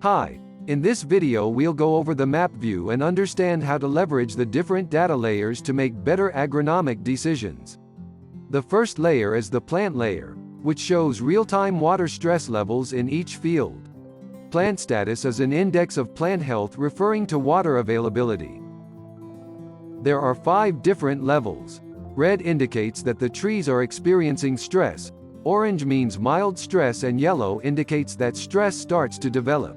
Hi, in this video we'll go over the map view and understand how to leverage the different data layers to make better agronomic decisions. The first layer is the plant layer, which shows real-time water stress levels in each field. Plant status is an index of plant health referring to water availability. There are 5 different levels. Red indicates that the trees are experiencing stress, orange means mild stress, and yellow indicates that stress starts to develop.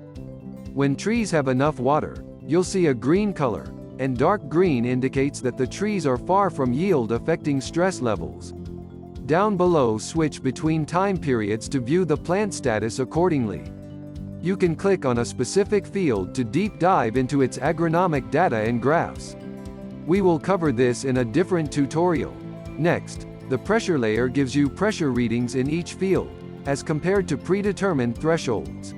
When trees have enough water, you'll see a green color, and dark green indicates that the trees are far from yield, affecting stress levels. Down below, switch between time periods to view the plant status accordingly. You can click on a specific field to deep dive into its agronomic data and graphs. We will cover this in a different tutorial. Next, the pressure layer gives you pressure readings in each field, as compared to predetermined thresholds.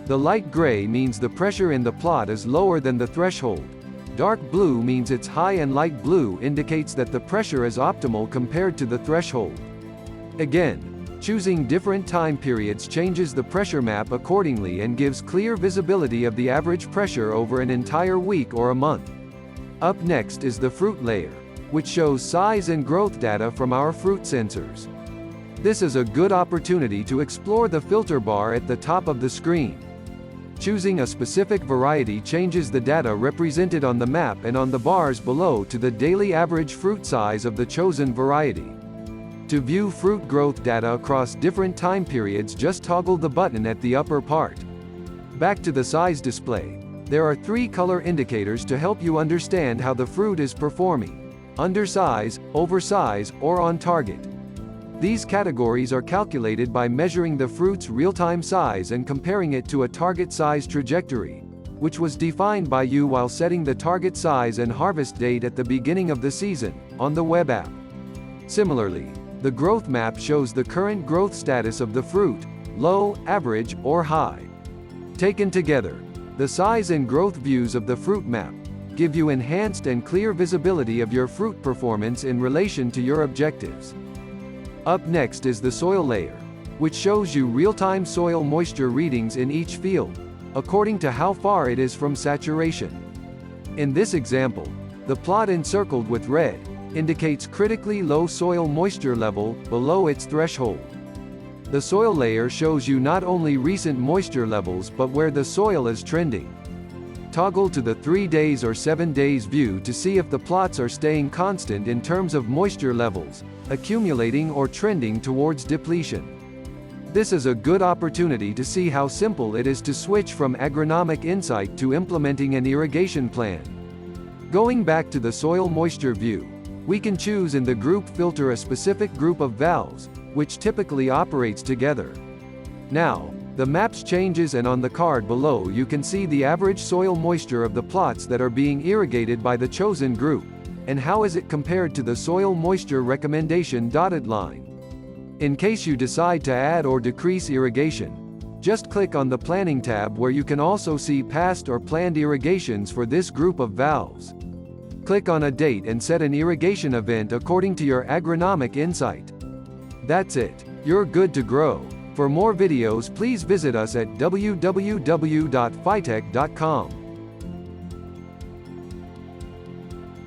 The light gray means the pressure in the plot is lower than the threshold. Dark blue means it's high, and light blue indicates that the pressure is optimal compared to the threshold. Again, choosing different time periods changes the pressure map accordingly and gives clear visibility of the average pressure over an entire week or a month. Up next is the fruit layer, which shows size and growth data from our fruit sensors. This is a good opportunity to explore the filter bar at the top of the screen. Choosing a specific variety changes the data represented on the map and on the bars below to the daily average fruit size of the chosen variety. To view fruit growth data across different time periods, just toggle the button at the upper part. Back to the size display. There are 3 color indicators to help you understand how the fruit is performing: undersize, oversize, or on target. These categories are calculated by measuring the fruit's real-time size and comparing it to a target size trajectory, which was defined by you while setting the target size and harvest date at the beginning of the season, on the web app. Similarly, the growth map shows the current growth status of the fruit: low, average, or high. Taken together, the size and growth views of the fruit map give you enhanced and clear visibility of your fruit performance in relation to your objectives. Up next is the soil layer, which shows you real-time soil moisture readings in each field, according to how far it is from saturation. In this example, the plot encircled with red indicates critically low soil moisture level, below its threshold. The soil layer shows you not only recent moisture levels but where the soil is trending. Toggle to the 3 days or 7 days view to see if the plots are staying constant in terms of moisture levels, accumulating, or trending towards depletion. This is a good opportunity to see how simple it is to switch from agronomic insight to implementing an irrigation plan. Going back to the soil moisture view, we can choose in the group filter a specific group of valves, which typically operates together. Now, the maps changes, and on the card below you can see the average soil moisture of the plots that are being irrigated by the chosen group, and how is it compared to the soil moisture recommendation dotted line. In case you decide to add or decrease irrigation, just click on the Planning tab, where you can also see past or planned irrigations for this group of valves. Click on a date and set an irrigation event according to your agronomic insight. That's it. You're good to grow. For more videos, please visit us at www.phytech.com.